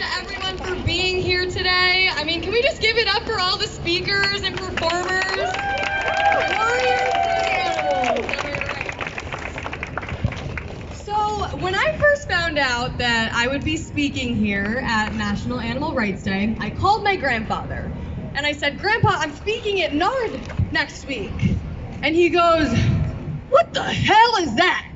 to everyone for being here today. I mean, can we just give it up for all the speakers and performers? Warriors for animals. So when I first found out that I would be speaking here at National Animal Rights Day, I called my grandfather and I said, "Grandpa, I'm speaking at NARD next week." And he goes, "What the hell is that?"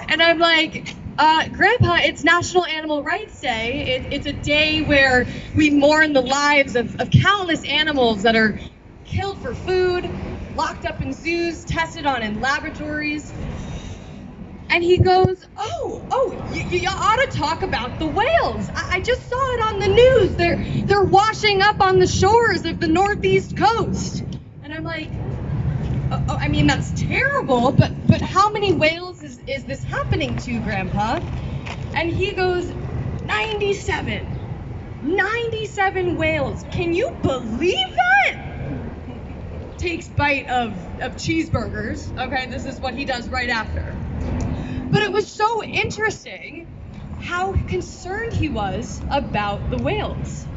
And I'm like, Grandpa, it's National Animal Rights Day. It's a day where we mourn the lives of countless animals that are killed for food, locked up in zoos, tested on in laboratories. And he goes, you ought to talk about the whales. I just saw it on the news. They're washing up on the shores of the Northeast coast. And I'm like, I mean, that's terrible, but how many whales is this happening to, Grandpa? And he goes, 97. 97 whales. Can you believe that? Takes bite of cheeseburgers. Okay, this is what he does right after. But it was so interesting how concerned he was about the whales.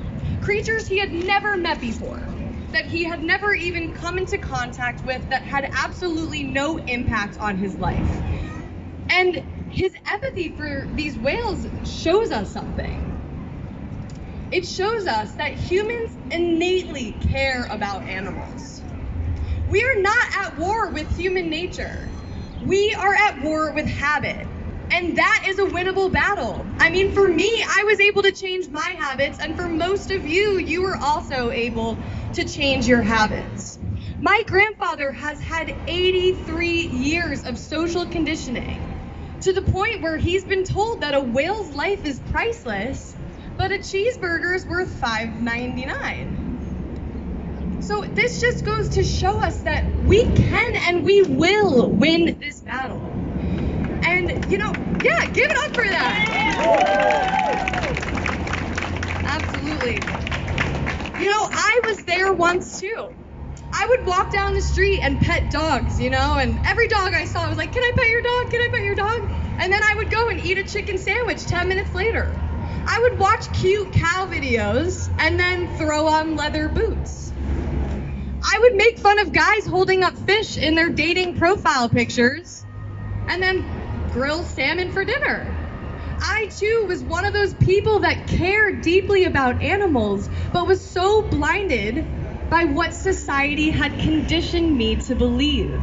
Creatures he had never met before, that he had never even come into contact with, that had absolutely no impact on his life. And his empathy for these whales shows us something. It shows us that humans innately care about animals. We are not at war with human nature. We are at war with habit. And that is a winnable battle. I mean, for me, I was able to change my habits, and for most of you, you were also able to change your habits. My grandfather has had 83 years of social conditioning, to the point where he's been told that a whale's life is priceless, but a cheeseburger is worth $5.99. So this just goes to show us that we can and we will win this battle. And, yeah, give it up for that. Absolutely. I was there once too. I would walk down the street and pet dogs, and every dog I saw, I was like, "Can I pet your dog? Can I pet your dog?" And then I would go and eat a chicken sandwich 10 minutes later. I would watch cute cow videos and then throw on leather boots. I would make fun of guys holding up fish in their dating profile pictures and then grill salmon for dinner. I too was one of those people that cared deeply about animals, but was so blinded by what society had conditioned me to believe.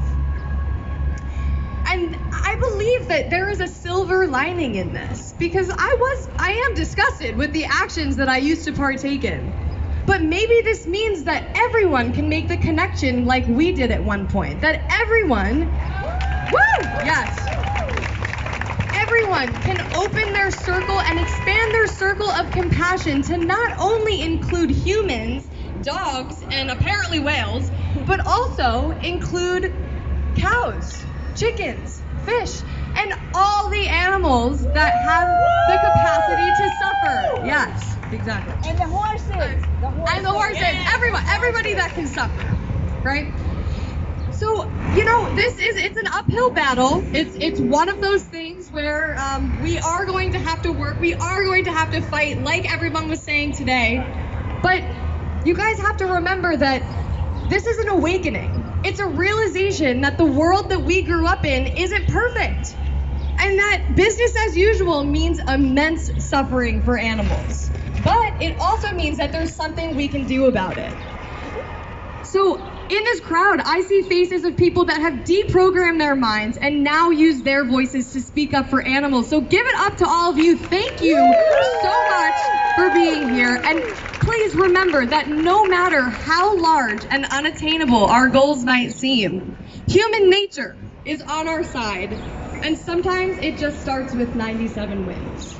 And I believe that there is a silver lining in this, because I am disgusted with the actions that I used to partake in. But maybe this means that everyone can make the connection like we did at one point. That everyone can open their circle and expand their circle of compassion to not only include humans, dogs, and apparently whales, but also include cows, chickens, fish, and all the animals that have the capacity to suffer. Yes, exactly. And the horses. And the horses, everybody that can suffer, right? So, it's an uphill battle. It's one of those things where we are going to have to work. We are going to have to fight, like everyone was saying today. But you guys have to remember that this is an awakening. It's a realization that the world that we grew up in isn't perfect. And that business as usual means immense suffering for animals. But it also means that there's something we can do about it. So, in this crowd, I see faces of people that have deprogrammed their minds and now use their voices to speak up for animals. So give it up to all of you. Thank you so much for being here. And please remember that no matter how large and unattainable our goals might seem, human nature is on our side. And sometimes it just starts with 97 wins.